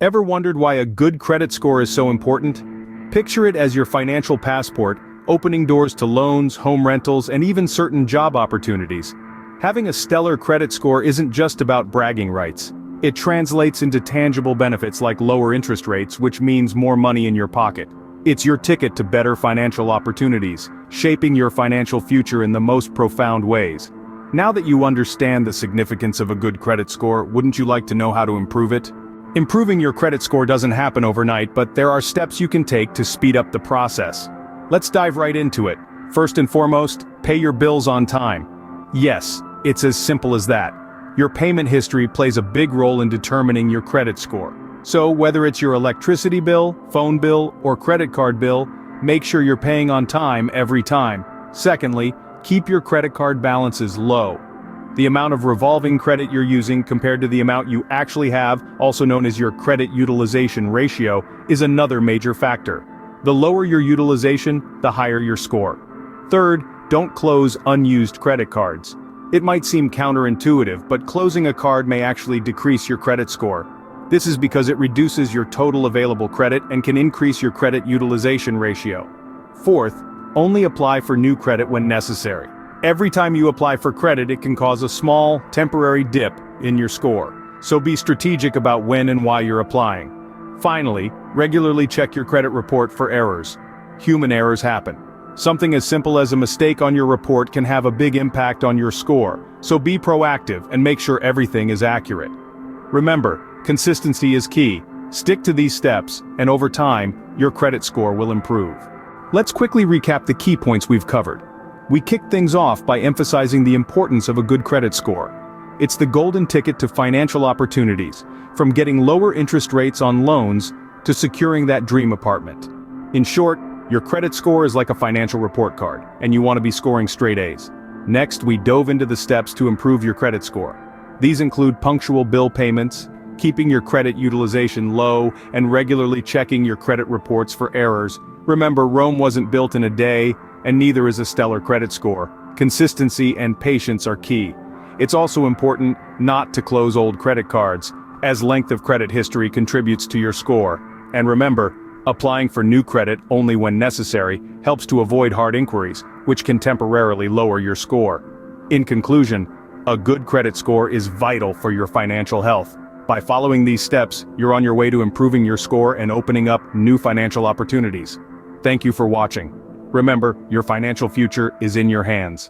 Ever wondered why a good credit score is so important? Picture it as your financial passport, opening doors to loans, home rentals, and even certain job opportunities. Having a stellar credit score isn't just about bragging rights. It translates into tangible benefits like lower interest rates, which means more money in your pocket. It's your ticket to better financial opportunities, shaping your financial future in the most profound ways. Now that you understand the significance of a good credit score, wouldn't you like to know how to improve it? Improving your credit score doesn't happen overnight, but there are steps you can take to speed up the process. Let's dive right into it. First and foremost, pay your bills on time. Yes, it's as simple as that. Your payment history plays a big role in determining your credit score. So whether it's your electricity bill, phone bill, or credit card bill, make sure you're paying on time every time. Secondly, keep your credit card balances low. The amount of revolving credit you're using compared to the amount you actually have, also known as your credit utilization ratio, is another major factor. The lower your utilization, the higher your score. Third, don't close unused credit cards. It might seem counterintuitive, but closing a card may actually decrease your credit score. This is because it reduces your total available credit and can increase your credit utilization ratio. Fourth, only apply for new credit when necessary. Every time you apply for credit, it can cause a small, temporary dip in your score. So be strategic about when and why you're applying. Finally, regularly check your credit report for errors. Human errors happen. Something as simple as a mistake on your report can have a big impact on your score, so be proactive and make sure everything is accurate. Remember, consistency is key. Stick to these steps, and over time, your credit score will improve. Let's quickly recap the key points we've covered. We kicked things off by emphasizing the importance of a good credit score. It's the golden ticket to financial opportunities, from getting lower interest rates on loans to securing that dream apartment. In short, your credit score is like a financial report card, and you want to be scoring straight A's. Next, we dove into the steps to improve your credit score. These include punctual bill payments, keeping your credit utilization low, and regularly checking your credit reports for errors. Remember, Rome wasn't built in a day, and neither is a stellar credit score. Consistency and patience are key. It's also important not to close old credit cards, as length of credit history contributes to your score. And remember, applying for new credit only when necessary helps to avoid hard inquiries, which can temporarily lower your score. In conclusion, a good credit score is vital for your financial health. By following these steps, you're on your way to improving your score and opening up new financial opportunities. Thank you for watching. Remember, your financial future is in your hands.